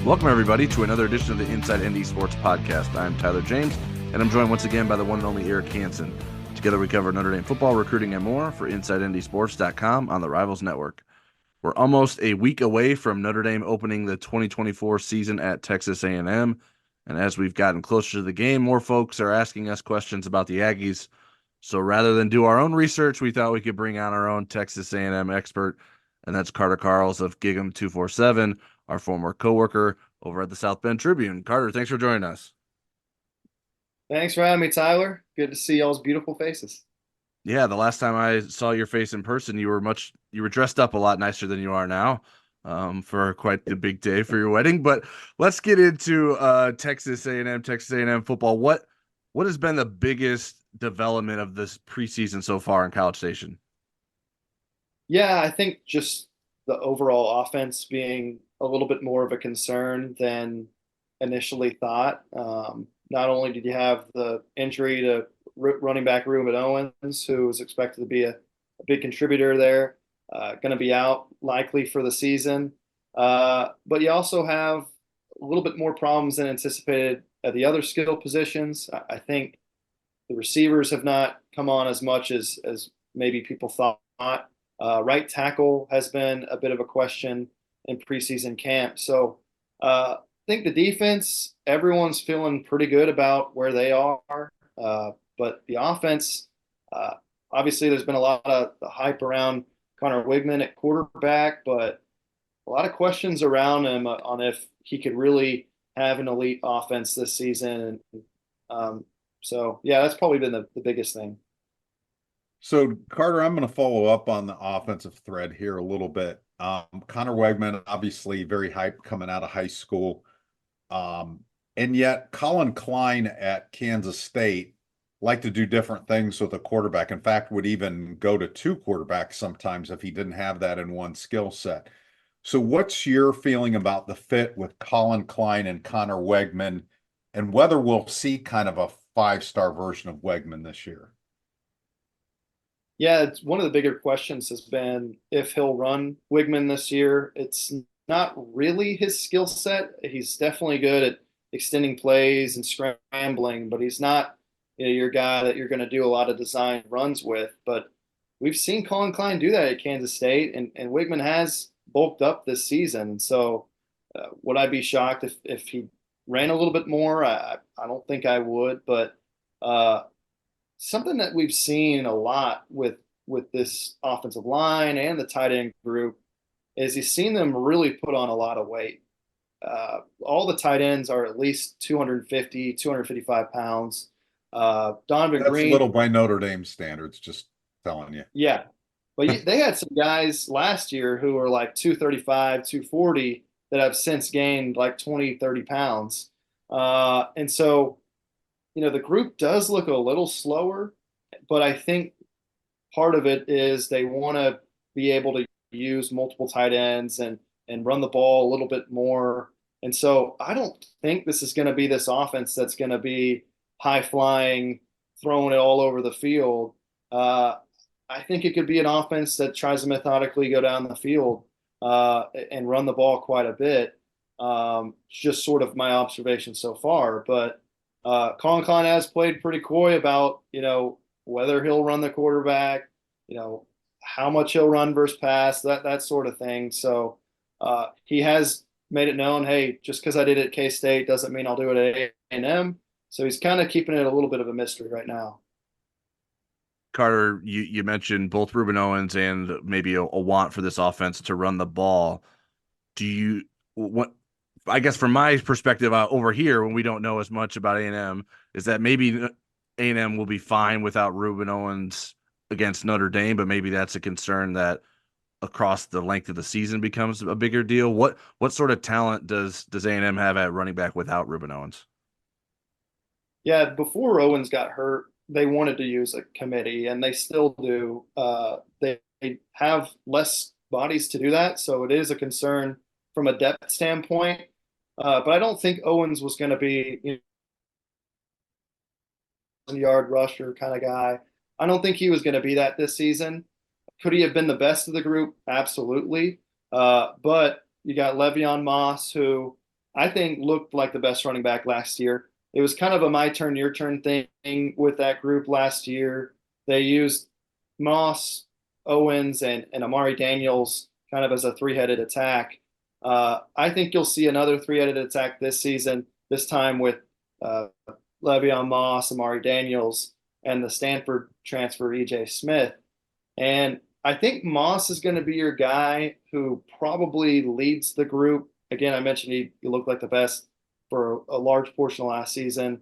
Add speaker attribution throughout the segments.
Speaker 1: Welcome, everybody, to another edition of the Inside ND Sports Podcast. I'm Tyler James, and I'm joined once again by the one and only Eric Hansen. Together, we cover Notre Dame football, recruiting, and more for InsideNDSports.com on the Rivals Network. We're almost a week away from Notre Dame opening the 2024 season at Texas A&M, and as we've gotten closer to the game, more folks are asking us questions about the Aggies. So rather than do our own research, we thought we could bring on our own Texas A&M expert, and that's Carter Karels of Gig'em 247, our former coworker over at the South Bend Tribune. Carter, thanks for joining us.
Speaker 2: Thanks for having me, Tyler. Good to see y'all's beautiful faces.
Speaker 1: Yeah, the last time I saw your face in person, you were dressed up a lot nicer than you are now, for quite the big day for your wedding. But let's get into Texas A&M football. What has been the biggest development of this preseason so far in College Station?
Speaker 2: Yeah, I think just the overall offense being a little bit more of a concern than initially thought. Not only did you have the injury to running back Rueben Owens, who was expected to be a big contributor there, going to be out likely for the season, but you also have a little bit more problems than anticipated at the other skill positions. I think the receivers have not come on as much as maybe people thought. Right tackle has been a bit of a question in preseason camp. So I think the defense, everyone's feeling pretty good about where they are. But the offense, obviously, there's been a lot of hype around Conner Weigman at quarterback, but a lot of questions around him on if he could really have an elite offense this season. So, yeah, that's probably been the biggest thing.
Speaker 3: So, Carter, I'm going to follow up on the offensive thread here a little bit. Conner Weigman, obviously very hyped coming out of high school. And yet Collin Klein at Kansas State liked to do different things with a quarterback. In fact, would even go to two quarterbacks sometimes if he didn't have that in one skill set. So what's your feeling about the fit with Collin Klein and Conner Weigman, and whether we'll see kind of a five-star version of Weigman this year?
Speaker 2: Yeah, it's one of the bigger questions has been if he'll run Weigman this year. It's not really his skill set. He's definitely good at extending plays and scrambling, but he's not your guy that you're going to do a lot of design runs with. But we've seen Collin Klein do that at Kansas State, and Weigman has bulked up this season. So would I be shocked if he ran a little bit more? I don't think I would, but something that we've seen a lot with this offensive line and the tight end group is you've seen them really put on a lot of weight. All the tight ends are at least 250, 255 pounds. Donovan
Speaker 3: That's
Speaker 2: Green.
Speaker 3: little by Notre Dame standards, just telling you.
Speaker 2: Yeah. But they had some guys last year who were like 235, 240 that have since gained like 20, 30 pounds. And so, the group does look a little slower, but I think part of it is they want to be able to use multiple tight ends and run the ball a little bit more. And so I don't think this is going to be this offense that's going to be high flying, throwing it all over the field. I think it could be an offense that tries to methodically go down the field and run the ball quite a bit. Just sort of my observation so far, but Collin Klein has played pretty coy about, whether he'll run the quarterback, how much he'll run versus pass, that sort of thing. So he has made it known, hey, just because I did it at K-State doesn't mean I'll do it at A&M. So he's kind of keeping it a little bit of a mystery right now.
Speaker 1: Carter, you mentioned both Rueben Owens and maybe a want for this offense to run the ball. I guess from my perspective over here, when we don't know as much about A&M, is that maybe A&M will be fine without Rueben Owens against Notre Dame, but maybe that's a concern that across the length of the season becomes a bigger deal. What sort of talent does A&M have at running back without Rueben Owens?
Speaker 2: Yeah, before Owens got hurt, they wanted to use a committee, and they still do. They have less bodies to do that, so it is a concern from a depth standpoint. But I don't think Owens was going to be yard rusher kind of guy. I don't think he was going to be that this season. Could he have been the best of the group? Absolutely. But you got Le'Veon Moss, who I think looked like the best running back last year. It was kind of a my turn, your turn thing with that group last year. They used Moss, Owens, and Amari Daniels kind of as a three-headed attack. I think you'll see another three-headed attack this season, this time with uh, Le'Veon Moss, Amari Daniels, and the Stanford transfer, E.J. Smith. And I think Moss is going to be your guy who probably leads the group. Again, I mentioned he looked like the best for a large portion of last season.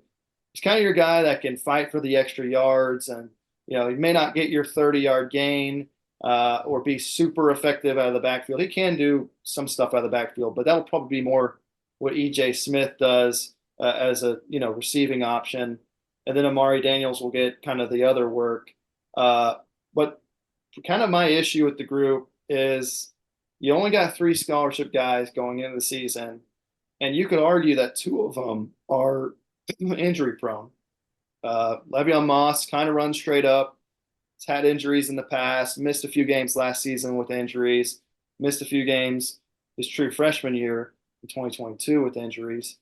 Speaker 2: He's kind of your guy that can fight for the extra yards, and he may not get your 30-yard gain or be super effective out of the backfield. He can do some stuff out of the backfield, but that'll probably be more what E.J. Smith does as a receiving option, and then Amari Daniels will get kind of the other work. But kind of my issue with the group is you only got 3 scholarship guys going into the season, and you could argue that 2 of them are injury prone. Le'Veon Moss kind of runs straight up. He's had injuries in the past, missed a few games last season with injuries, missed a few games his true freshman year in 2022 with injuries.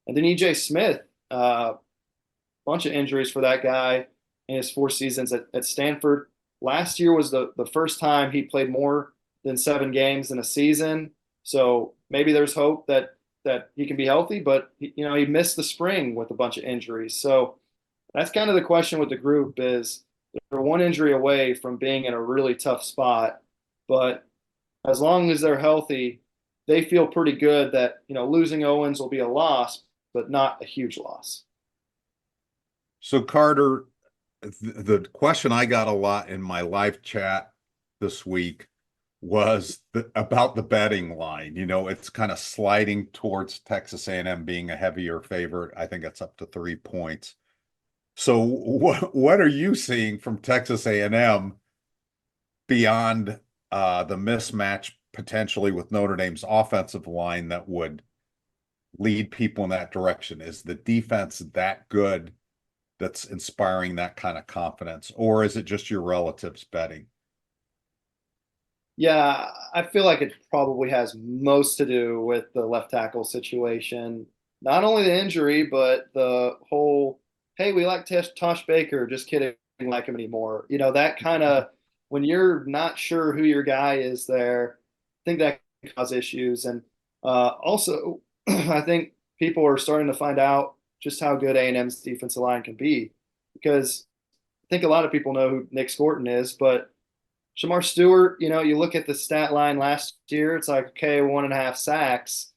Speaker 2: And then E.J. Smith, bunch of injuries for that guy in his 4 seasons at Stanford. Last year was the first time he played more than 7 games in a season. So maybe there's hope that he can be healthy, but he missed the spring with a bunch of injuries. So that's kind of the question with the group is they're 1 injury away from being in a really tough spot. But as long as they're healthy, they feel pretty good that, losing Owens will be a loss, but not a huge loss.
Speaker 3: So Carter, the question I got a lot in my live chat this week was about the betting line. It's kind of sliding towards Texas A&M being a heavier favorite. I think it's up to 3 points. So what are you seeing from Texas A&M beyond the mismatch potentially with Notre Dame's offensive line that would lead people in that direction? Is the defense that good that's inspiring that kind of confidence, or is it just your relatives betting?
Speaker 2: Yeah, I feel like it probably has most to do with the left tackle situation. Not only the injury, but the whole, hey, we like Tosh Baker, just kidding, we don't like him anymore. That kind of, when you're not sure who your guy is there, I think that can cause issues. And also, I think people are starting to find out just how good A&M's defensive line can be, because I think a lot of people know who Nick Scorton is, but Shamar Stewart, you look at the stat line last year, it's like, okay, 1.5 sacks.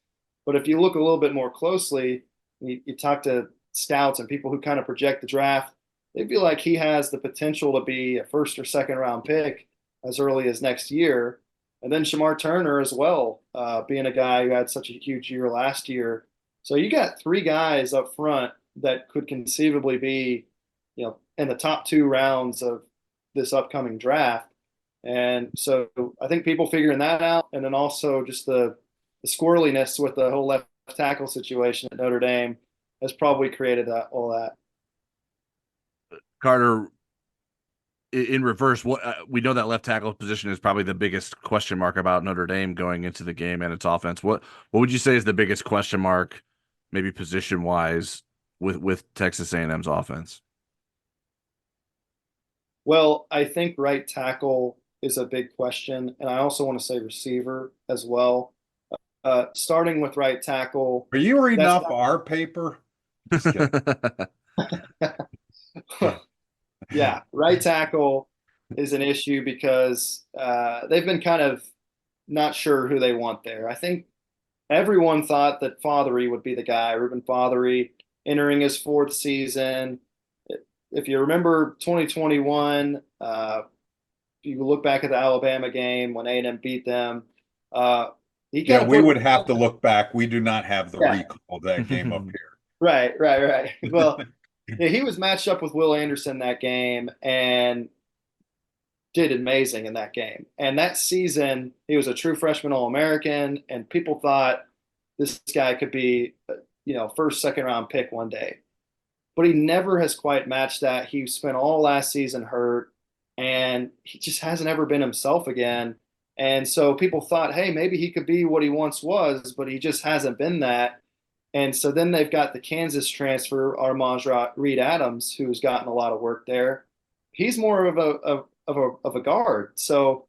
Speaker 2: But if you look a little bit more closely, you talk to scouts and people who kind of project the draft, they feel like he has the potential to be a 1st or 2nd round pick as early as next year. And then Shamar Turner as well, being a guy who had such a huge year last year. So you got 3 guys up front that could conceivably be, in the top 2 rounds of this upcoming draft. And so I think people figuring that out, and then also just the squirreliness with the whole left tackle situation at Notre Dame has probably created all that.
Speaker 1: Carter, in reverse, what we know that left tackle position is probably the biggest question mark about Notre Dame going into the game and its offense. What would you say is the biggest question mark, maybe position wise, with Texas A&M's offense?
Speaker 2: Well, I think right tackle is a big question, and I also want to say receiver as well. Starting with right tackle.
Speaker 3: Are you reading off our paper? Just kidding.
Speaker 2: Yeah, right tackle is an issue because they've been kind of not sure who they want there. I think everyone thought that Fothery would be the guy, Rueben Fothery, entering his 4th season. If you remember 2021, you look back at the Alabama game when A&M beat them.
Speaker 3: We would have to look back. We do not have the recall of that game up here.
Speaker 2: Right. Well, yeah, he was matched up with Will Anderson that game and did amazing in that game. And that season, he was a true freshman All-American, and people thought this guy could be, 1st, 2nd round pick one day. But he never has quite matched that. He spent all last season hurt, and he just hasn't ever been himself again. And so people thought, hey, maybe he could be what he once was, but he just hasn't been that. And so then they've got the Kansas transfer, Reed Adams, who's gotten a lot of work there. He's more of a guard. So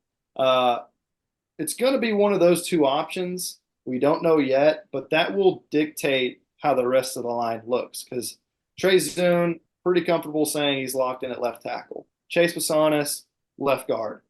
Speaker 2: it's going to be one of those two options. We don't know yet, but that will dictate how the rest of the line looks, because Trey Zune, pretty comfortable saying he's locked in at left tackle. Chase Pasonis, left guard.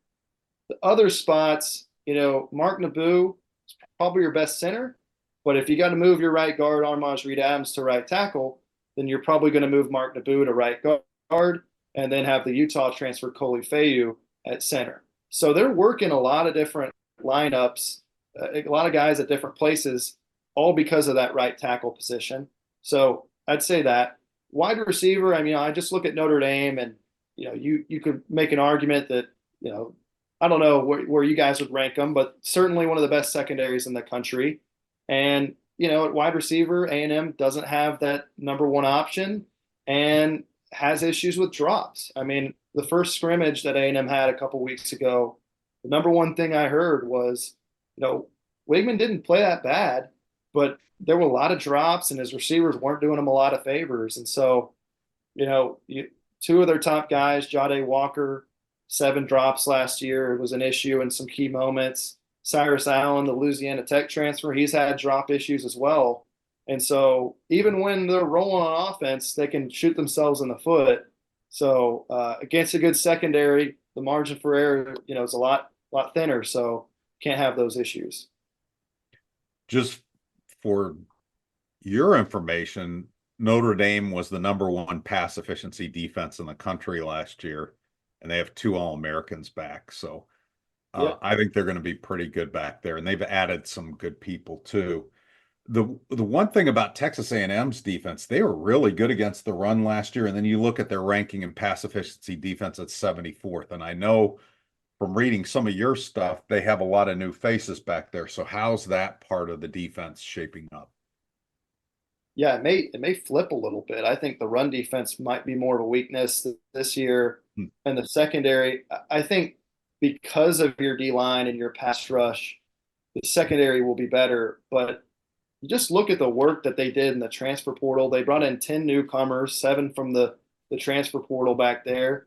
Speaker 2: The other spots, Mark Naboo is probably your best center, but if you got to move your right guard, Reed Adams, to right tackle, then you're probably going to move Mark Naboo to right guard and then have the Utah transfer Coley Fayu at center. So they're working a lot of different lineups, a lot of guys at different places, all because of that right tackle position. So I'd say that. Wide receiver, I just look at Notre Dame, and you could make an argument that I don't know where you guys would rank them, but certainly one of the best secondaries in the country. And at wide receiver, A&M doesn't have that number one option and has issues with drops. The first scrimmage that A&M had a couple weeks ago, the number one thing I heard was, Weigman didn't play that bad, but there were a lot of drops and his receivers weren't doing him a lot of favors. And so, two of their top guys, Jade Walker, 7 drops last year. It was an issue in some key moments. Cyrus Allen, the Louisiana Tech transfer, he's had drop issues as well. And so even when they're rolling on offense, they can shoot themselves in the foot. So against a good secondary, the margin for error, is a lot thinner. So can't have those issues.
Speaker 3: Just for your information, Notre Dame was the number one pass efficiency defense in the country last year, and they have 2 All-Americans back. So I think they're going to be pretty good back there, and they've added some good people too. The one thing about Texas A&M's defense, they were really good against the run last year, and then you look at their ranking in pass efficiency defense at 74th, and I know from reading some of your stuff, they have a lot of new faces back there. So how's that part of the defense shaping up?
Speaker 2: Yeah, it may flip a little bit. I think the run defense might be more of a weakness this year. And the secondary, I think because of your D-line and your pass rush, the secondary will be better. But you just look at the work that they did in the transfer portal. They brought in 10 newcomers, 7 from the transfer portal back there.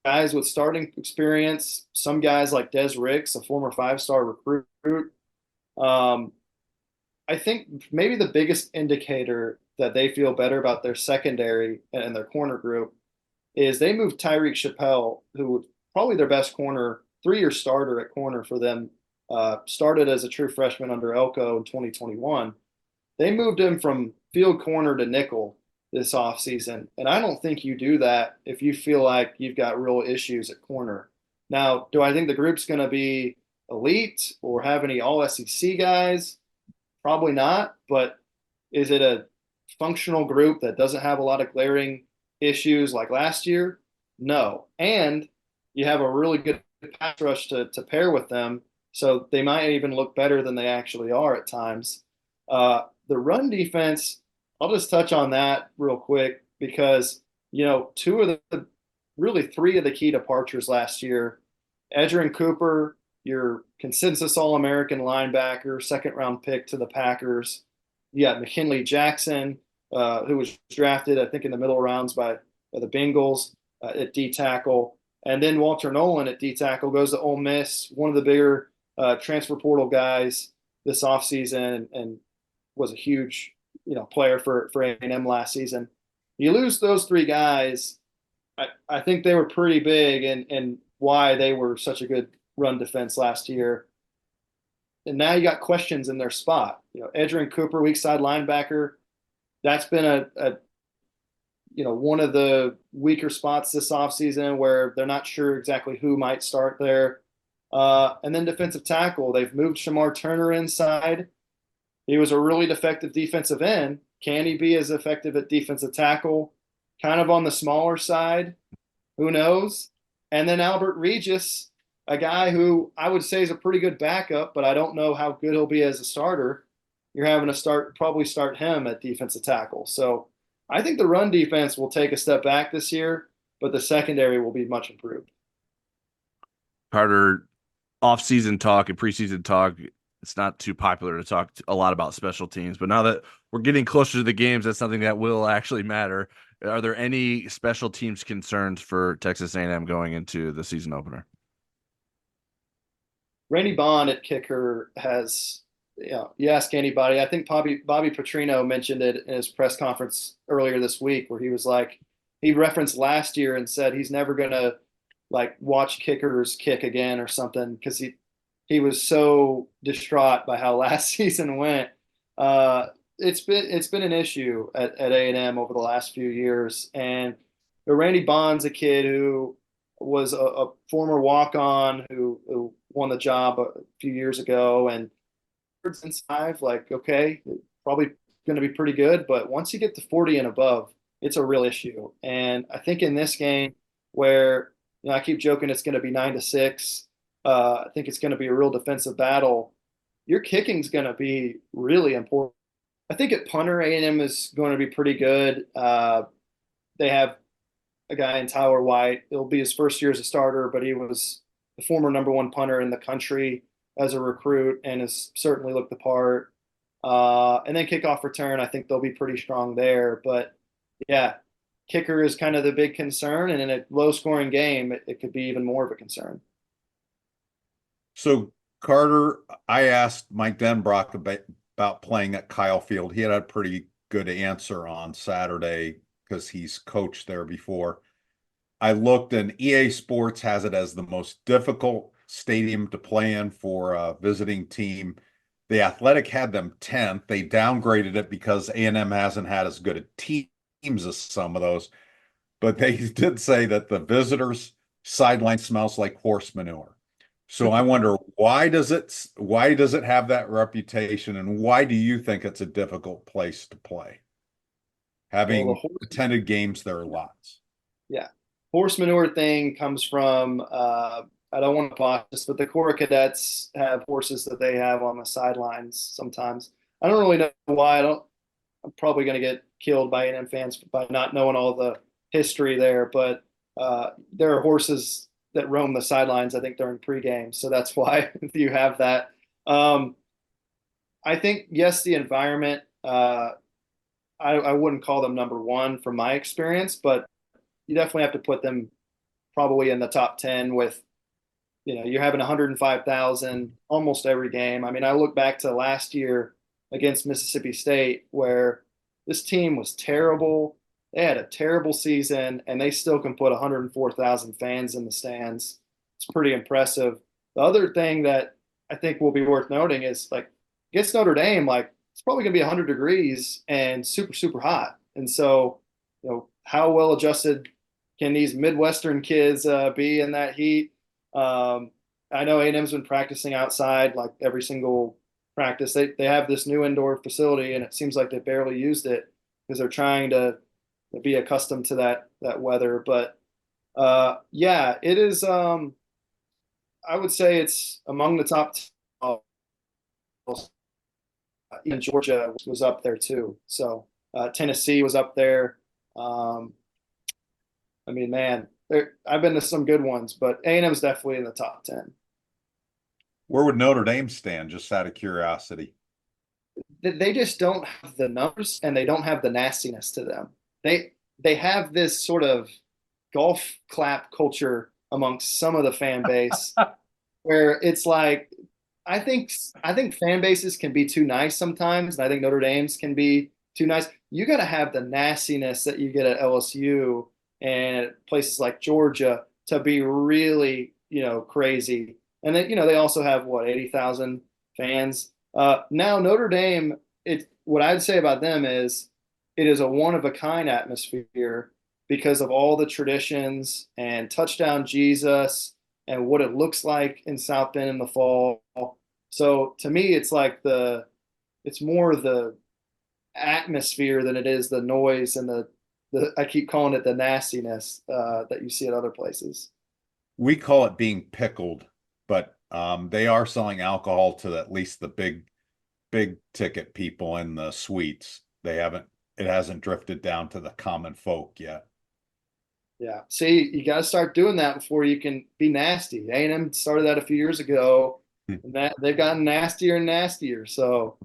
Speaker 2: Guys with starting experience, some guys like Des Ricks, a former 5-star recruit. I think maybe the biggest indicator that they feel better about their secondary and their corner group is they moved Tyreek Chappelle, who was probably their best corner, 3-year starter at corner for them, started as a true freshman under Elko in 2021. They moved him from field corner to nickel this offseason. And I don't think you do that if you feel like you've got real issues at corner. Now, do I think the group's going to be elite or have any all SEC guys? Probably not. But is it a functional group that doesn't have a lot of glaring issues like last year? No. And you have a really good pass rush to pair with them. So they might even look better than they actually are at times. The run defense, I'll just touch on that real quick because, 3 of the key departures last year, Edgerrin Cooper, your consensus All-American linebacker, 2nd-round pick to the Packers. You got McKinley Jackson, who was drafted, I think, in the middle rounds by the Bengals at D-tackle. And then Walter Nolan at D-tackle goes to Ole Miss, one of the bigger transfer portal guys this offseason and was a huge player for A&M last season. You lose those 3 guys, I think they were pretty big and why they were such a good run defense last year. And now you got questions in their spot. Edgerrin Cooper, weak side linebacker, that's been one of the weaker spots this offseason where they're not sure exactly who might start there. And then defensive tackle, they've moved Shamar Turner inside. He was a really defective defensive end. Can he be as effective at defensive tackle? Kind of on the smaller side. Who knows? And then Albert Regis, a guy who I would say is a pretty good backup, but I don't know how good he'll be as a starter. You're having to probably start him at defensive tackle. So I think the run defense will take a step back this year, but the secondary will be much improved.
Speaker 1: Carter, off-season talk and preseason talk, it's not too popular to talk a lot about special teams. But now that we're getting closer to the games, that's something that will actually matter. Are there any special teams concerns for Texas A&M going into the season opener?
Speaker 2: Randy Bond at kicker has, you ask anybody. I think Bobby Petrino mentioned it in his press conference earlier this week, where he was like, he referenced last year and said he's never gonna like watch kickers kick again or something because he was so distraught by how last season went. It's been an issue at A&M over the last few years, and Randy Bond's a kid who was a former walk-on who won the job a few years ago, and since five, like, okay, probably going to be pretty good, but once you get to 40 and above, it's a real issue. And I think in this game, where I keep joking it's going to be 9-6, I think it's going to be a real defensive battle. Your kicking's going to be really important. I think at punter, A&M is going to be pretty good. They have a guy in Tyler White. It'll be his first year as a starter, but he was the former #1 punter in the country as a recruit and has certainly looked the part. And then kickoff return, I think they'll be pretty strong there. But yeah, kicker is kind of the big concern. And in a low scoring game, it could be even more of a concern.
Speaker 3: So, Carter, I asked Mike Denbrock about playing at Kyle Field. He had a pretty good answer on Saturday because he's coached there before. I looked, and EA Sports has it as the most difficult stadium to play in for a visiting team. The Athletic had them 10th. They downgraded it because A&M hasn't had as good a teams as some of those. But they did say that the visitors' sideline smells like horse manure. So I wonder, why does it have that reputation, and why do you think it's a difficult place to play? Having attended games there lots.
Speaker 2: Yeah. Horse manure thing comes from I don't want to botch this, but the Corps cadets have horses that they have on the sidelines sometimes. I don't really know why. I'm probably going to get killed by A&M fans by not knowing all the history there, but there are horses that roam the sidelines, I think, during pregame. So that's why you have that. I think, yes, the environment, I wouldn't call them #1 from my experience, but you definitely have to put them probably in the top 10 with, you're having 105,000 almost every game. I mean, I look back to last year against Mississippi State where this team was terrible. They had a terrible season, and they still can put 104,000 fans in the stands. It's pretty impressive. The other thing that I think will be worth noting is, like, against Notre Dame, like, it's probably going to be 100 degrees and super, super hot. And so, how well adjusted can these Midwestern kids be in that heat? I know A&M's been practicing outside like every single practice. They have this new indoor facility, and it seems like they barely used it because they're trying to be accustomed to that weather. But yeah, it is. I would say it's among the top 10. Even Georgia was up there too. So Tennessee was up there. I mean, man, I've been to some good ones, but A&M's definitely in the top 10.
Speaker 3: Where would Notre Dame stand, just out of curiosity?
Speaker 2: They just don't have the numbers, and they don't have the nastiness to them. They have this sort of golf clap culture amongst some of the fan base where it's like, I think fan bases can be too nice sometimes, and I think Notre Dame's can be too nice. You got to have the nastiness that you get at LSU and places like Georgia to be really, crazy. And then, they also have 80,000 fans. Now Notre Dame, what I'd say about them is it is a one of a kind atmosphere because of all the traditions and touchdown Jesus and what it looks like in South Bend in the fall. So to me, it's like it's more the atmosphere than it is the noise and the I keep calling it the nastiness that you see at other places.
Speaker 3: We call it being pickled, but they are selling alcohol to at least the big ticket people in the suites. It hasn't drifted down to the common folk yet.
Speaker 2: Yeah. See, you got to start doing that before you can be nasty. A&M started that a few years ago. and that they've gotten nastier and nastier. So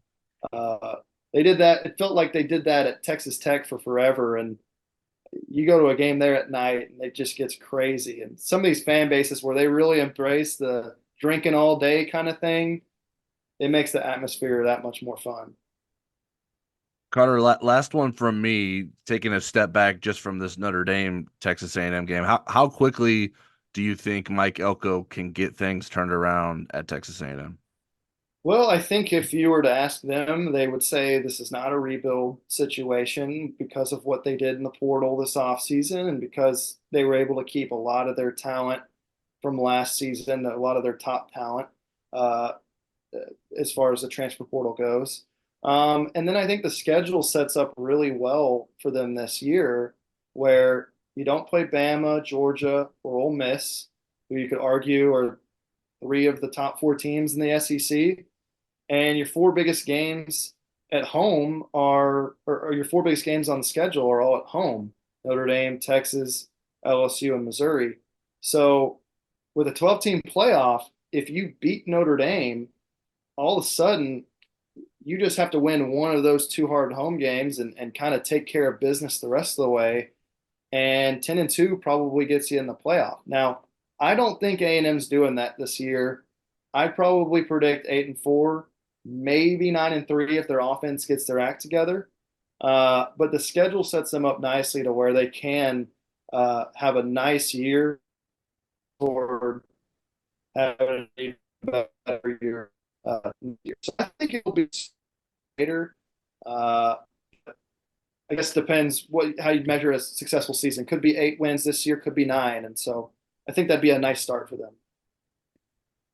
Speaker 2: they did that. It felt like they did that at Texas Tech for forever, and you go to a game there at night and it just gets crazy. And some of these fan bases where they really embrace the drinking all day kind of thing, it makes the atmosphere that much more fun.
Speaker 1: Carter, last one from me, taking a step back just from this Notre Dame Texas A&M game. How quickly do you think Mike Elko can get things turned around at Texas A&M?
Speaker 2: Well, I think if you were to ask them, they would say this is not a rebuild situation because of what they did in the portal this offseason and because they were able to keep a lot of their talent from last season, a lot of their top talent, uh, as far as the transfer portal goes. And then I think the schedule sets up really well for them this year, where you don't play Bama, Georgia, or Ole Miss, who you could argue are three of the top four teams in the SEC. And your four biggest games at home or your four biggest games on the schedule are all at home: Notre Dame, Texas, LSU, and Missouri. So with a 12-team playoff, if you beat Notre Dame, all of a sudden you just have to win one of those two hard home games and kind of take care of business the rest of the way. And 10-2 probably gets you in the playoff. Now, I don't think A&M's doing that this year. I'd probably predict 8-4, maybe 9-3 if their offense gets their act together. But the schedule sets them up nicely to where they can have a nice year toward having a better year. So I think it will be later. I guess it depends how you measure a successful season. Could be 8 wins this year, could be 9, and so I think that'd be a nice start for them.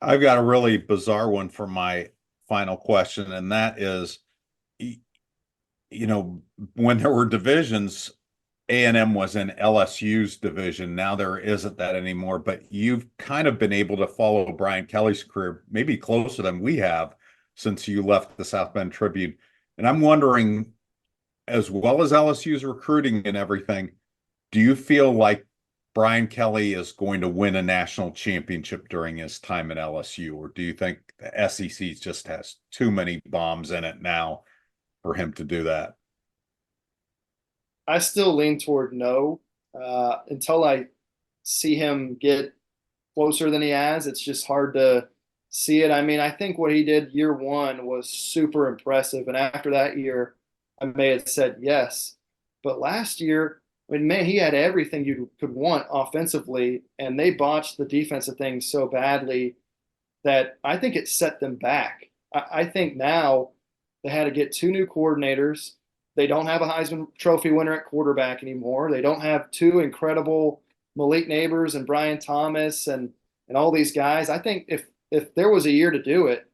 Speaker 3: I've got a really bizarre one for my final question, and that is, when there were divisions, A&M was in LSU's division. Now there isn't that anymore, but you've kind of been able to follow Brian Kelly's career maybe closer than we have since you left the South Bend Tribune. And I'm wondering, as well as LSU's recruiting and everything, do you feel like Brian Kelly is going to win a national championship during his time at LSU, or do you think the SEC just has too many bombs in it now for him to do that?
Speaker 2: I still lean toward no. Until I see him get closer than he has, it's just hard to see it. I mean, I think what he did year one was super impressive. And after that year, I may have said yes. But last year, I mean, man, he had everything you could want offensively, and they botched the defensive things so badly that I think it set them back. I think now they had to get two new coordinators. They don't have a Heisman Trophy winner at quarterback anymore. They don't have two incredible Malik Neighbors and Brian Thomas and all these guys. I think if there was a year to do it,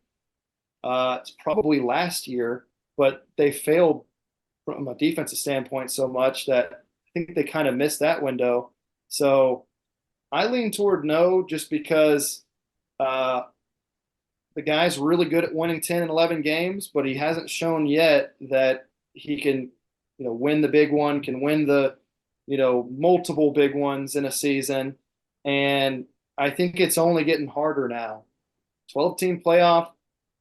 Speaker 2: it's probably last year, but they failed from a defensive standpoint so much that I think they kind of missed that window. So I lean toward no, just because the guy's really good at winning 10 and 11 games, but he hasn't shown yet that he can, win the big one, can win the, multiple big ones in a season. And I think it's only getting harder now. 12-team playoff,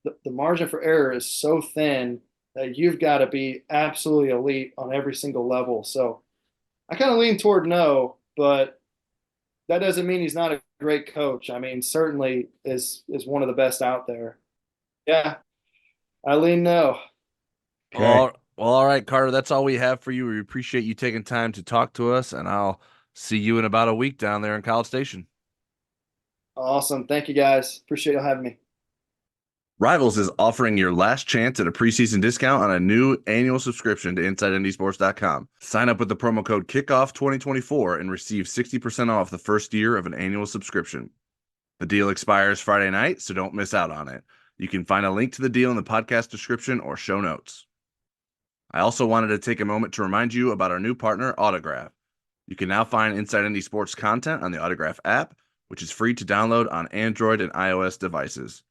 Speaker 2: the margin for error is so thin that you've got to be absolutely elite on every single level. So I kind of lean toward no, but that doesn't mean he's not a great coach. I mean, certainly is one of the best out there. Yeah, I lean no.
Speaker 1: Okay. Well, all right, Carter, that's all we have for you. We appreciate you taking time to talk to us, and I'll see you in about a week down there in College Station.
Speaker 2: Awesome. Thank you, guys. Appreciate you having me.
Speaker 1: Rivals is offering your last chance at a preseason discount on a new annual subscription to InsideNDSports.com. Sign up with the promo code KICKOFF2024 and receive 60% off the first year of an annual subscription. The deal expires Friday night, so don't miss out on it. You can find a link to the deal in the podcast description or show notes. I also wanted to take a moment to remind you about our new partner, Autograph. You can now find Inside ND Sports content on the Autograph app, which is free to download on Android and iOS devices.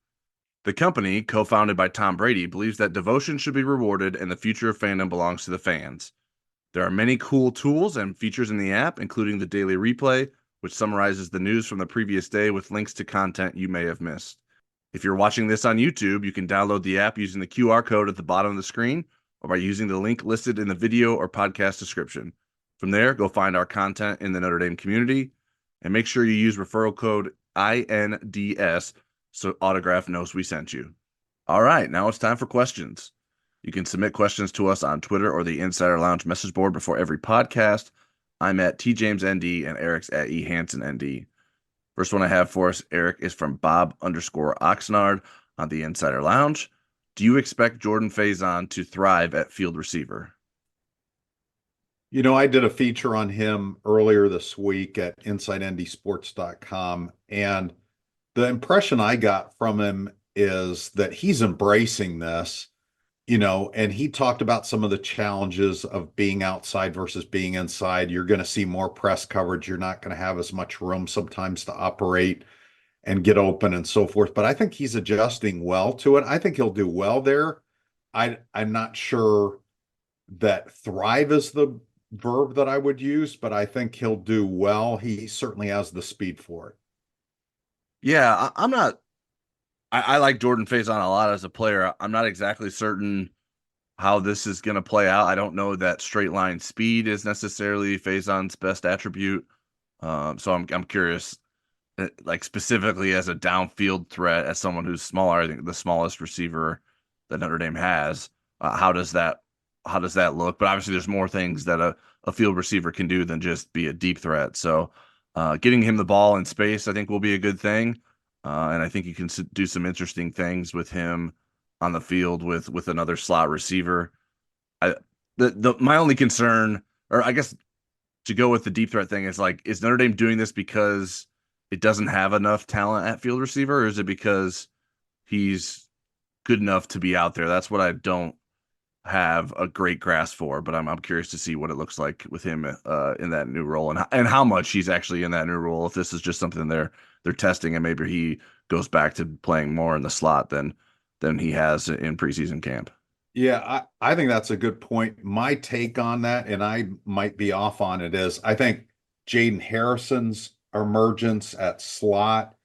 Speaker 1: The company, co-founded by Tom Brady, believes that devotion should be rewarded and the future of fandom belongs to the fans. There are many cool tools and features in the app, including the daily replay, which summarizes the news from the previous day with links to content you may have missed. If you're watching this on YouTube, you can download the app using the QR code at the bottom of the screen or by using the link listed in the video or podcast description. From there, go find our content in the Notre Dame community and make sure you use referral code INDS so Autograph knows we sent you. All right, now it's time for questions. You can submit questions to us on Twitter or the Insider Lounge message board before every podcast. I'm at TJamesND and Eric's at EHansenND. First one I have for us, Eric, is from Bob_Oxnard on the Insider Lounge. Do you expect Jordan Faison to thrive at field receiver?
Speaker 3: I did a feature on him earlier this week at InsideNDSports.com, and the impression I got from him is that he's embracing this, and he talked about some of the challenges of being outside versus being inside. You're going to see more press coverage. You're not going to have as much room sometimes to operate and get open and so forth. But I think he's adjusting well to it. I think he'll do well there. I'm not sure that thrive is the verb that I would use, but I think he'll do well. He certainly has the speed for it.
Speaker 1: Yeah, I'm not. I like Jordan Faison a lot as a player. I'm not exactly certain how this is going to play out. I don't know that straight line speed is necessarily Faison's best attribute. So I'm curious, like specifically as a downfield threat, as someone who's smaller. I think the smallest receiver that Notre Dame has. How does that look? But obviously, there's more things that a field receiver can do than just be a deep threat. So getting him the ball in space, I think, will be a good thing. And I think you can do some interesting things with him on the field with another slot receiver. My only concern, or I guess to go with the deep threat thing, is like, is Notre Dame doing this because it doesn't have enough talent at field receiver, or is it because he's good enough to be out there? That's what I don't have a great grasp for, but I'm curious to see what it looks like with him in that new role and how much he's actually in that new role. If this is just something they're testing and maybe he goes back to playing more in the slot than he has in preseason camp.
Speaker 3: Yeah, I think that's a good point. My take on that, and I might be off on it, is I think Jaden Harrison's emergence at slot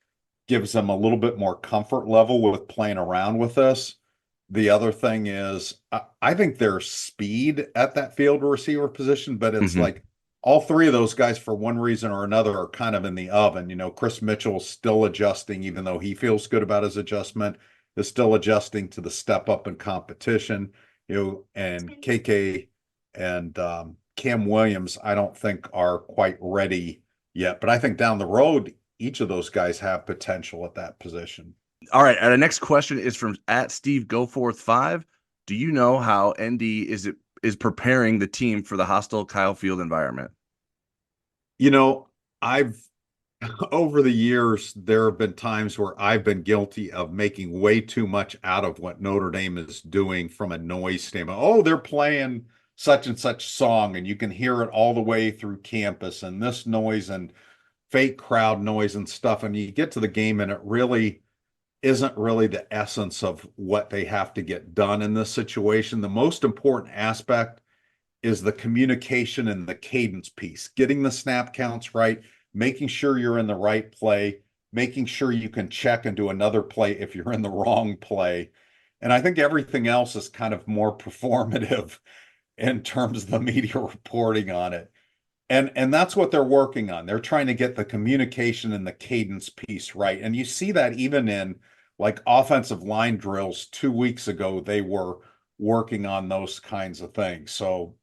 Speaker 3: gives them a little bit more comfort level with playing around with this. The other thing is, I think there's speed at that field receiver position, but it's like all three of those guys, for one reason or another, are kind of in the oven. Chris Mitchell's still adjusting, even though he feels good about his adjustment, is still adjusting to the step up in competition. And KK and Cam Williams, I don't think are quite ready yet. But I think down the road, each of those guys have potential at that position.
Speaker 1: All right. And the next question is from at Steve Goforth5. Do you know how ND is preparing the team for the hostile Kyle Field environment?
Speaker 3: I've over the years, there have been times where I've been guilty of making way too much out of what Notre Dame is doing from a noise standpoint. Oh, they're playing such and such song, and you can hear it all the way through campus, and this noise and fake crowd noise and stuff. And you get to the game, and it really isn't really the essence of what they have to get done in this situation. The most important aspect is the communication and the cadence piece, getting the snap counts right, making sure you're in the right play, making sure you can check and do another play if you're in the wrong play. And I think everything else is kind of more performative in terms of the media reporting on it. And that's what they're working on. They're trying to get the communication and the cadence piece right. And you see that even in like offensive line drills 2 weeks ago, they were working on those kinds of things. So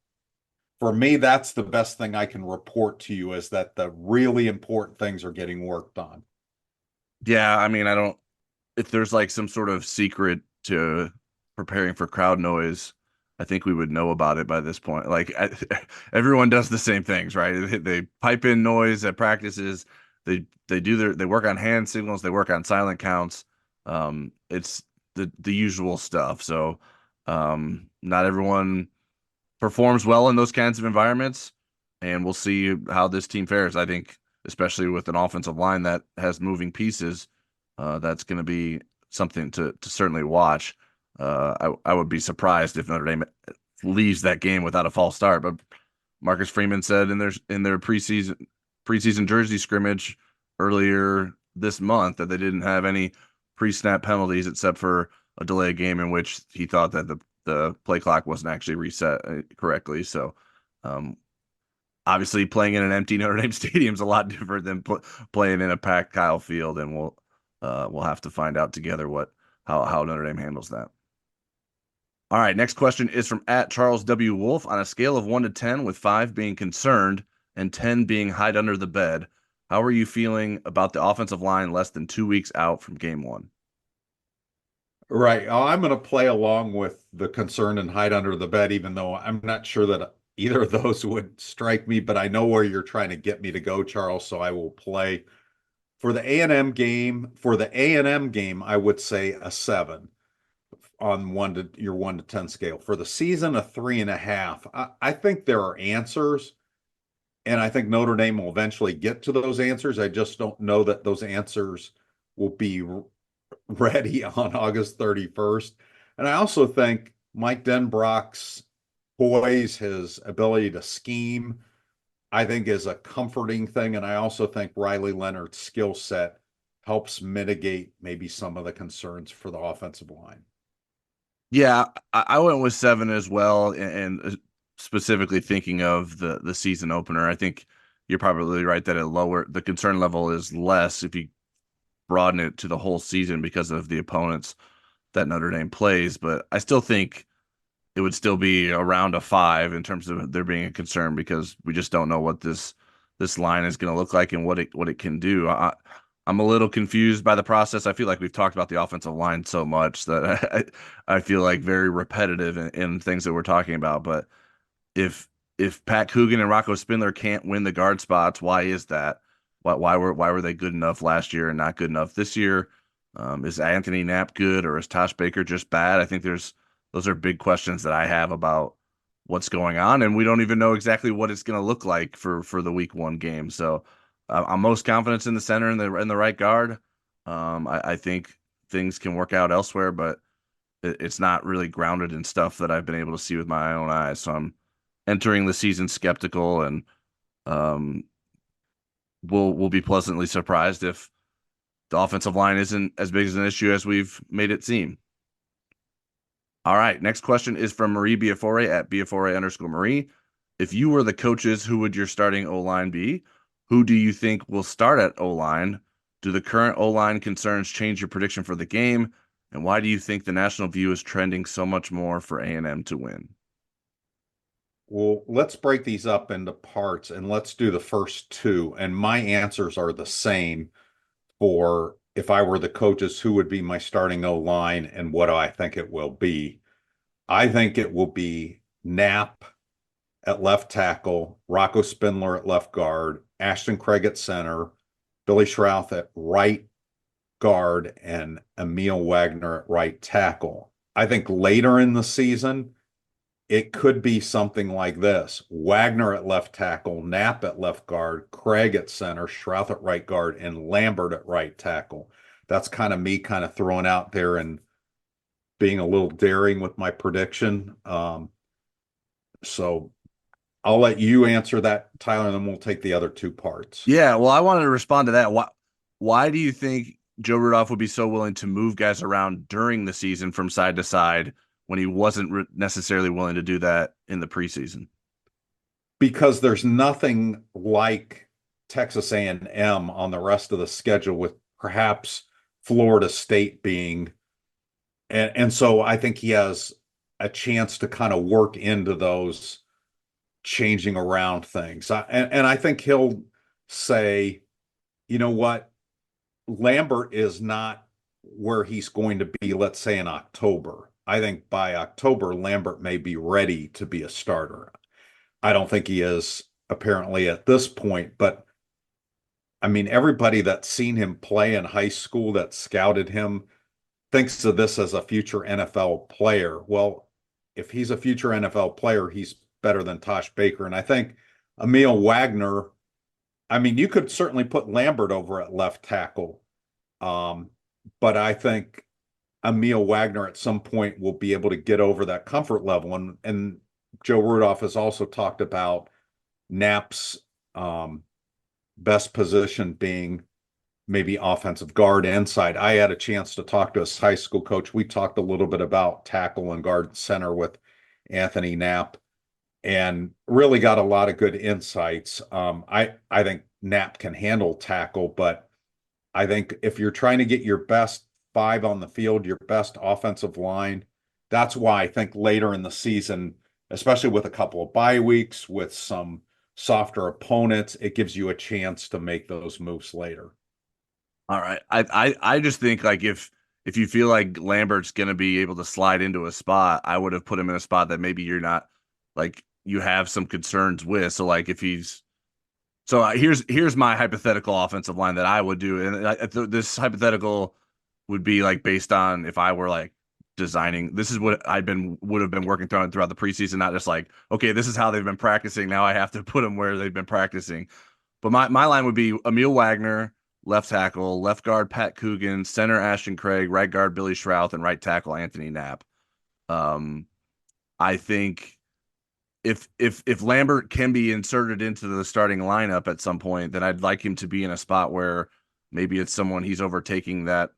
Speaker 3: for me, that's the best thing I can report to you, is that the really important things are getting worked on.
Speaker 1: Yeah, I mean, if there's like some sort of secret to preparing for crowd noise, I think we would know about it by this point. Like everyone does the same things, right? They pipe in noise at practices. They work on hand signals. They work on silent counts. It's the usual stuff. So not everyone performs well in those kinds of environments, and we'll see how this team fares. I think, especially with an offensive line that has moving pieces, that's going to be something to certainly watch. I would be surprised if Notre Dame leaves that game without a false start. But Marcus Freeman said in their preseason jersey scrimmage earlier this month that they didn't have any pre-snap penalties, except for a delay of game in which he thought that the play clock wasn't actually reset correctly. So, obviously, playing in an empty Notre Dame stadium is a lot different than playing in a packed Kyle Field, and we'll have to find out together how Notre Dame handles that. All right, next question is from @CharlesW. On a scale of 1 to 10, with 5 being concerned and 10 being hide under the bed, how are you feeling about the offensive line less than 2 weeks out from game 1?
Speaker 3: Right. I'm going to play along with the concern and hide under the bed, even though I'm not sure that either of those would strike me, but I know where you're trying to get me to go, Charles, so I will play. For the A&M game, I would say a 7 on your 1 to 10 scale. For the season, a 3.5. I think there are answers, and I think Notre Dame will eventually get to those answers. I just don't know that those answers will be ready on August 31st. And I also think Mike Denbrock's poise, his ability to scheme, I think is a comforting thing. And I also think Riley Leonard's skill set helps mitigate maybe some of the concerns for the offensive line.
Speaker 1: Yeah, I went with 7 as well, and specifically thinking of the season opener. I think you're probably right that the concern level is less if you broaden it to the whole season because of the opponents that Notre Dame plays. But I still think it would still be around a 5 in terms of there being a concern, because we just don't know what this line is going to look like and what it can do. I'm a little confused by the process. I feel like we've talked about the offensive line so much that I feel like very repetitive in things that we're talking about. But if Pat Coogan and Rocco Spindler can't win the guard spots, why is that? Why were they good enough last year and not good enough this year? Is Anthony Knapp good, or is Tosh Baker just bad? I think those are big questions that I have about what's going on, and we don't even know exactly what it's going to look like for the week 1 game. So I'm most confident in the center and the right guard. I think things can work out elsewhere, but it's not really grounded in stuff that I've been able to see with my own eyes. So I'm entering the season skeptical, and we'll be pleasantly surprised if the offensive line isn't as big as an issue as we've made it seem. All right, next question is from Marie Biafore @Biafore_Marie. If you were the coaches, who would your starting O-line be? Who do you think will start at O-line? Do the current O-line concerns change your prediction for the game? And why do you think the national view is trending so much more for A&M to win?
Speaker 3: Well, let's break these up into parts and let's do the first 2. And my answers are the same for if I were the coaches, who would be my starting O-line and what do I think it will be. I think it will be Knapp at left tackle, Rocco Spindler at left guard, Ashton Craig at center, Billy Schrouth at right guard, and Emil Wagner at right tackle. I think later in the season, it could be something like this: Wagner at left tackle, Knapp at left guard, Craig at center, Schrouth at right guard, and Lambert at right tackle. That's kind of me kind of throwing out there and being a little daring with my prediction. So I'll let you answer that, Tyler, and then we'll take the other 2 parts.
Speaker 1: Yeah, well, I wanted to respond to that. Why do you think Joe Rudolph would be so willing to move guys around during the season from side to side when he wasn't necessarily willing to do that in the preseason?
Speaker 3: Because there's nothing like Texas A&M on the rest of the schedule, with perhaps Florida State being, and so I think he has a chance to kind of work into those changing around things. And I think he'll say, you know what, Lambert is not where he's going to be, let's say in October. I think by October, Lambert may be ready to be a starter. I don't think he is apparently at this point, but I mean, everybody that's seen him play in high school, that scouted him, thinks of this as a future NFL player. Well, if he's a future NFL player, he's better than Tosh Baker. And I think Emil Wagner, I mean, you could certainly put Lambert over at left tackle. But I think Emil Wagner at some point will be able to get over that comfort level. And Joe Rudolph has also talked about Knapp's best position being maybe offensive guard inside. I had a chance to talk to his high school coach. We talked a little bit about tackle and guard center with Anthony Knapp and really got a lot of good insights. I think Knapp can handle tackle, but I think if you're trying to get your best five on the field, your best offensive line, that's why I think later in the season, especially with a couple of bye weeks, with some softer opponents, it gives you a chance to make those moves later.
Speaker 1: All right. I just think like if you feel like Lambert's gonna be able to slide into a spot, I would have put him in a spot that maybe you're not like you have some concerns with. So like if he's so here's my hypothetical offensive line that I would do, and this hypothetical would be like based on if I were like designing. This is what would have been working throughout the preseason, not just like okay, this is how they've been practicing. Now I have to put them where they've been practicing. But my line would be Emil Wagner, left tackle, left guard Pat Coogan, center Ashton Craig, right guard Billy Schrouth, and right tackle Anthony Knapp. Um, I think if Lambert can be inserted into the starting lineup at some point, then I'd like him to be in a spot where maybe it's someone he's overtaking that.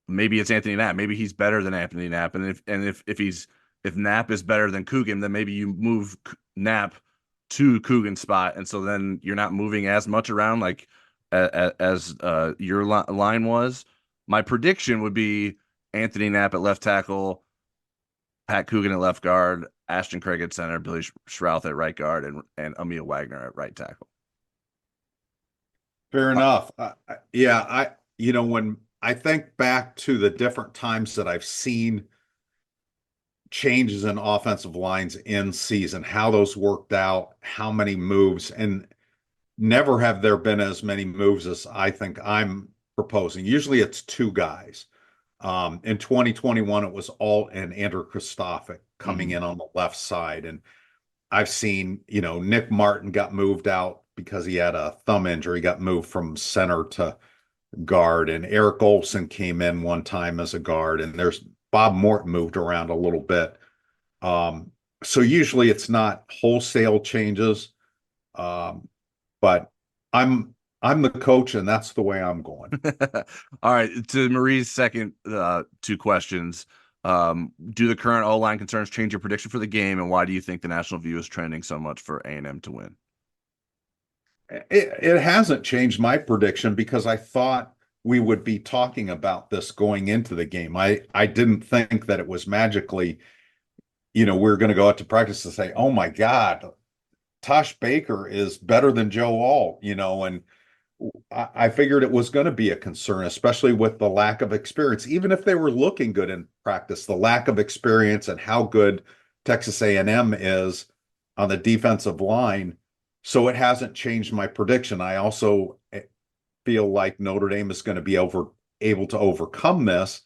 Speaker 1: Maybe it's Anthony Knapp. Maybe he's better than Anthony Knapp. And if Knapp is better than Coogan, then maybe you move Knapp to Coogan's spot, and so then you're not moving as much around like as your line was. My prediction would be Anthony Knapp at left tackle, Pat Coogan at left guard, Ashton Craig at center, Billy Schrouth at right guard, and Emil Wagner at right tackle.
Speaker 3: Fair enough. Yeah, when I think back to the different times that I've seen changes in offensive lines in season, how those worked out, how many moves, and never have there been as many moves as I think I'm proposing. Usually it's two guys. In 2021, it was Alt and Andrew Kristofic coming in on the left side. And I've seen, Nick Martin got moved out because he had a thumb injury, got moved from center to guard. And Eric Olson came in one time as a guard. And there's Bob Morton moved around a little bit. So usually it's not wholesale changes. But I'm the coach, and that's the way I'm going.
Speaker 1: All right. To Marie's second two questions. Do the current O-line concerns change your prediction for the game, and why do you think the national view is trending so much for A&M to win?
Speaker 3: It hasn't changed my prediction because I thought we would be talking about this going into the game. I didn't think that it was magically, we're going to go out to practice and say, oh my God, Tosh Baker is better than Joe Alt, and I figured it was going to be a concern, especially with the lack of experience. Even if they were looking good in practice, the lack of experience and how good Texas A&M is on the defensive line. So it hasn't changed my prediction. I also feel like Notre Dame is going to be able to overcome this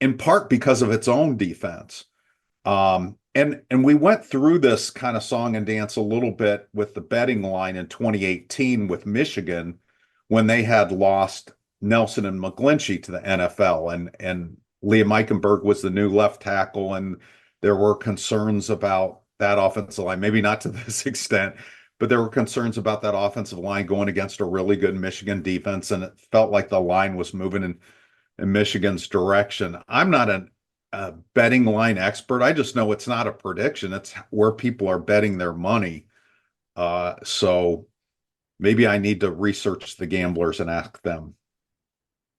Speaker 3: in part because of its own defense. And we went through this kind of song and dance a little bit with the betting line in 2018 with Michigan when they had lost Nelson and McGlinchey to the NFL, and Liam Eichenberg was the new left tackle, and there were concerns about that offensive line, maybe not to this extent, but there were concerns about that offensive line going against a really good Michigan defense, and it felt like the line was moving in Michigan's direction. I'm not a betting line expert. I just know it's not a prediction. It's where people are betting their money. So maybe I need to research the gamblers and ask them.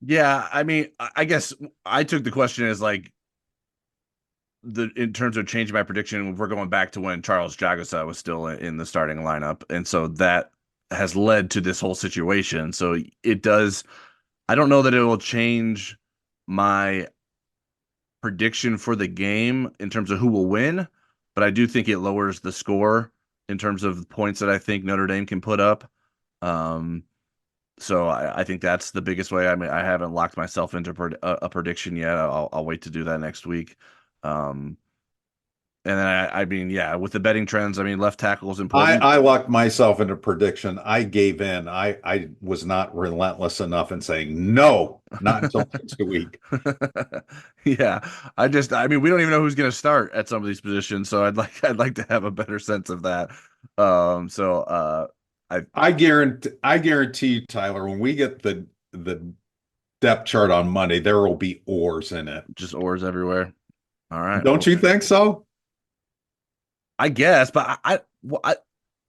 Speaker 1: Yeah, I mean, I guess I took the question as like in terms of changing my prediction, we're going back to when Charles Jagosa was still in the starting lineup, and so that has led to this whole situation. So it does. I don't know that it will change my prediction for the game in terms of who will win, but I do think it lowers the score in terms of points that I think Notre Dame can put up. So I think that's the biggest way. I mean, I haven't locked myself into a prediction yet. I'll wait to do that next week. And then I mean, yeah, with the betting trends, I mean, left tackle is important.
Speaker 3: I locked myself into prediction. I gave in. I was not relentless enough in saying no, not until next week.
Speaker 1: Yeah, I mean, we don't even know who's going to start at some of these positions, so I'd like to have a better sense of that. I
Speaker 3: guarantee you, Tyler, when we get the the depth chart on Monday, there will be oars in it.
Speaker 1: Just oars everywhere. All right.
Speaker 3: Don't you think so?
Speaker 1: I guess, but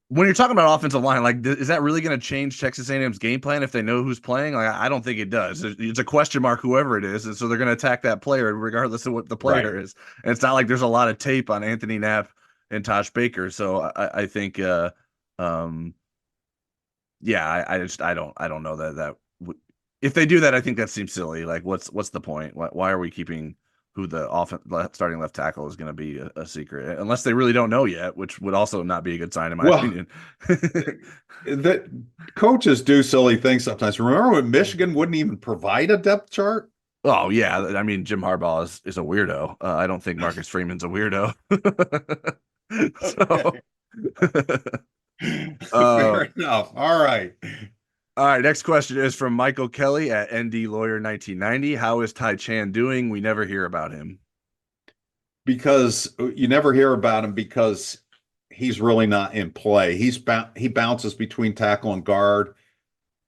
Speaker 1: when you're talking about offensive line, like, is that really going to change Texas A&M's game plan if they know who's playing? Like, I don't think it does. It's a question mark, whoever it is, and so they're going to attack that player regardless of what the player is. And it's not like there's a lot of tape on Anthony Knapp and Tosh Baker. So I think, yeah, I don't know that if they do that, I think that seems silly. Like, what's the point? Why are we keeping who the starting left tackle is going to be a secret, unless they really don't know yet, which would also not be a good sign in my opinion.
Speaker 3: That coaches do silly things sometimes. Remember when Michigan wouldn't even provide a depth chart?
Speaker 1: Oh yeah, I mean Jim Harbaugh is a weirdo. I don't think Marcus Freeman's a weirdo. So,
Speaker 3: fair enough. All right.
Speaker 1: All right, next question is from Michael Kelly at ND Lawyer 1990. How is Tai Chan doing? We never hear about him.
Speaker 3: Because you never hear about him because he's really not in play. He bounces between tackle and guard.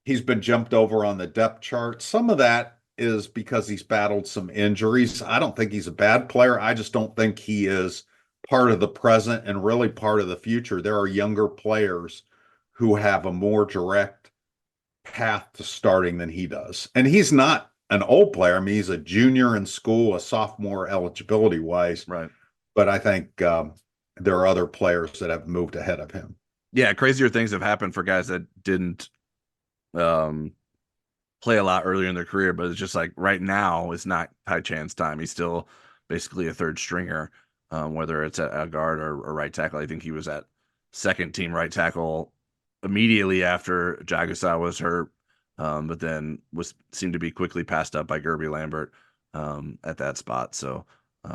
Speaker 3: He's been jumped over on the depth chart. Some of that is because he's battled some injuries. I don't think he's a bad player. I just don't think he is part of the present and really part of the future. There are younger players who have a more direct path to starting than he does. And he's not an old player. I mean, he's a junior in school, a sophomore eligibility wise.
Speaker 1: Right.
Speaker 3: But I think there are other players that have moved ahead of him.
Speaker 1: Yeah, crazier things have happened for guys that didn't play a lot earlier in their career, but it's just like right now it's not Tai Chan's time. He's still basically a third stringer, whether it's at a guard or right tackle. I think he was at second team right tackle immediately after Jagusa was hurt, but then seemed to be quickly passed up by Gerby Lambert at that spot. So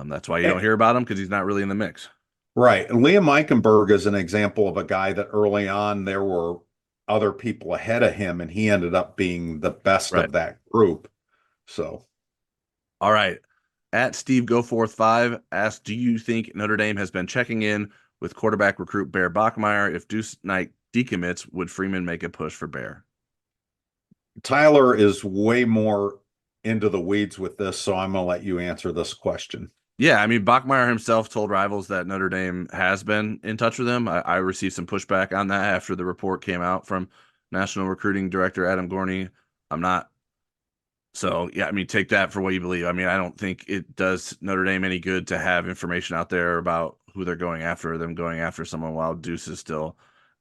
Speaker 1: that's why you don't hear about him, because he's not really in the mix.
Speaker 3: Right. Liam Eichenberg is an example of a guy that early on there were other people ahead of him, and he ended up being the best of that group. So,
Speaker 1: all right. At Steve Goforth5 asked, do you think Notre Dame has been checking in with quarterback recruit Bear Bachmeier? If Deuce Knight decommits, would Freeman make a push for Bear?
Speaker 3: Tyler is way more into the weeds with this, so I'm going to let you answer this question.
Speaker 1: Yeah, I mean, Bachmeier himself told Rivals that Notre Dame has been in touch with him. I received some pushback on that after the report came out from National Recruiting Director Adam Gorney. So, yeah, I mean, take that for what you believe. I mean, I don't think it does Notre Dame any good to have information out there about who they're going after, them going after someone while Deuce is still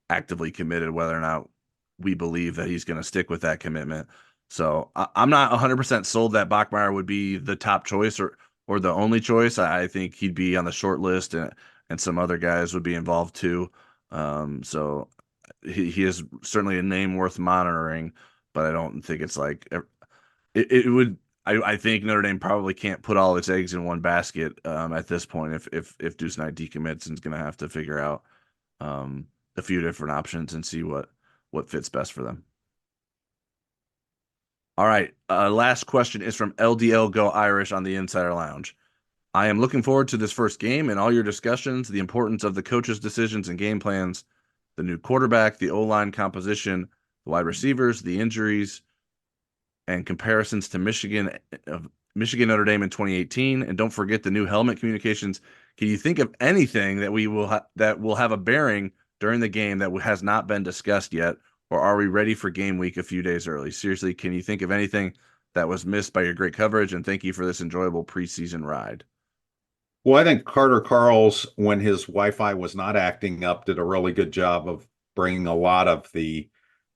Speaker 1: actively committed, whether or not we believe that he's going to stick with that commitment. So I'm not 100% sold that Bachmeier would be the top choice or the only choice. I think he'd be on the short list, and some other guys would be involved too. So he is certainly a name worth monitoring, but I don't think it's like it would. I think Notre Dame probably can't put all its eggs in one basket at this point. If Deuce Knight decommits, and is going to have to figure out a few different options and see what fits best for them. All right. Last question is from LDL Go Irish on the Insider Lounge. I am looking forward to this first game and all your discussions, the importance of the coaches' decisions and game plans, the new quarterback, the O-line composition, the wide receivers, the injuries, and comparisons to Michigan Notre Dame in 2018. And don't forget the new helmet communications. Can you think of anything that will have a bearing during the game that has not been discussed yet? Or are we ready for game week a few days early? Seriously, can you think of anything that was missed by your great coverage? And thank you for this enjoyable preseason ride.
Speaker 3: Well, I think Carter Karels, when his Wi-Fi was not acting up, did a really good job of bringing a lot of the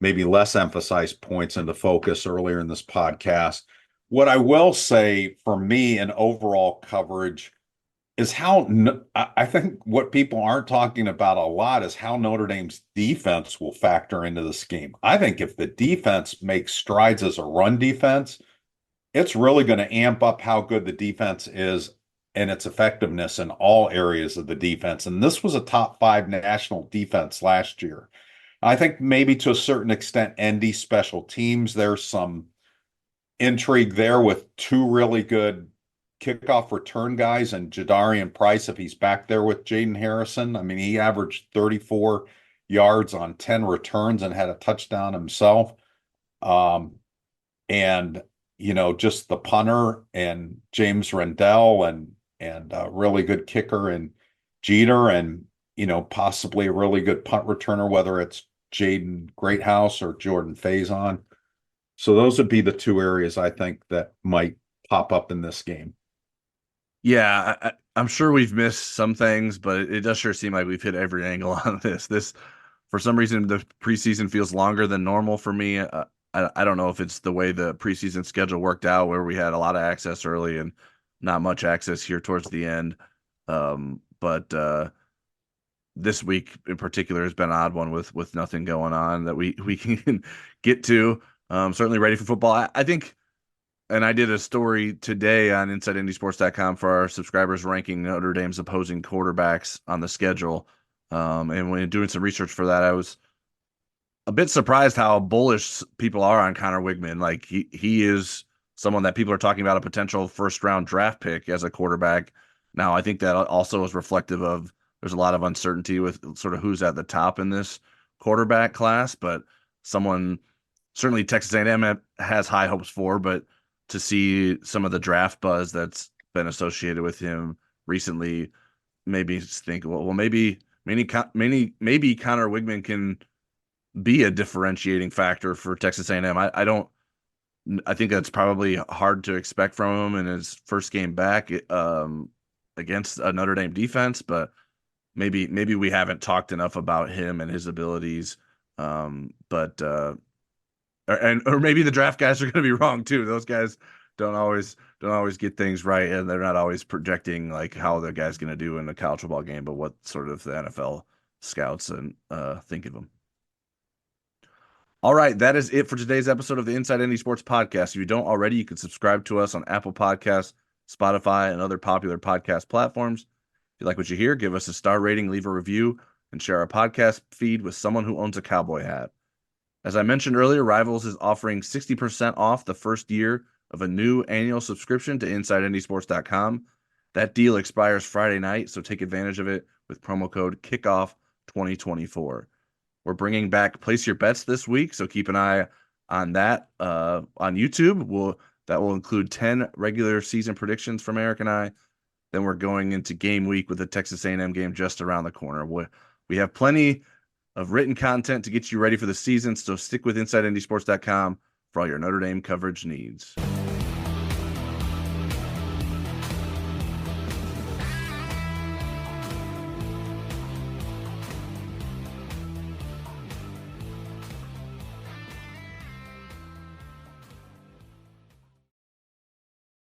Speaker 3: maybe less emphasized points into focus earlier in this podcast. What I will say for me in overall coverage is how I think what people aren't talking about a lot is how Notre Dame's defense will factor into this game. I think if the defense makes strides as a run defense, it's really going to amp up how good the defense is and its effectiveness in all areas of the defense. And this was a top 5 national defense last year. I think maybe to a certain extent, ND special teams, there's some intrigue there with 2 really good kickoff return guys, and Jadarian Price, if he's back there with Jaden Harrison. I mean, he averaged 34 yards on 10 returns and had a touchdown himself. and just the punter and James Rendell and a really good kicker and Jeter and possibly a really good punt returner, whether it's Jaden Greathouse or Jordan Faison. So those would be the two areas I think that might pop up in this game.
Speaker 1: Yeah, I'm sure we've missed some things, but it does sure seem like we've hit every angle on this. For some reason, the preseason feels longer than normal for me. I don't know if it's the way the preseason schedule worked out, where we had a lot of access early and not much access here towards the end. But this week in particular has been an odd one with nothing going on that we can get to. Certainly ready for football. I think, and I did a story today on InsideIndySports.com for our subscribers ranking Notre Dame's opposing quarterbacks on the schedule. And when doing some research for that, I was a bit surprised how bullish people are on Conner Weigman. Like he is someone that people are talking about a potential first round draft pick as a quarterback. Now, I think that also is reflective of there's a lot of uncertainty with sort of who's at the top in this quarterback class, but someone certainly Texas A&M has high hopes for, but to see some of the draft buzz that's been associated with him recently, maybe think, well, maybe Conner Weigman can be a differentiating factor for Texas A&M. I think that's probably hard to expect from him in his first game back against a Notre Dame defense, but maybe we haven't talked enough about him and his abilities. But or maybe the draft guys are going to be wrong too. Those guys don't always get things right, and they're not always projecting like how the guy's going to do in a college football game, but what sort of the NFL scouts and think of him. All right, that is it for today's episode of the Inside Indy Sports Podcast. If you don't already, you can subscribe to us on Apple Podcasts, Spotify, and other popular podcast platforms. If you like what you hear, give us a star rating, leave a review, and share our podcast feed with someone who owns a cowboy hat. As I mentioned earlier, Rivals is offering 60% off the first year of a new annual subscription to InsideIndySports.com. That deal expires Friday night, so take advantage of it with promo code KICKOFF2024. We're bringing back Place Your Bets this week, so keep an eye on that on YouTube. That will include 10 regular season predictions from Eric and I. Then we're going into game week with the Texas A&M game just around the corner. We have plenty of written content to get you ready for the season, so stick with InsideIndySports.com for all your Notre Dame coverage needs.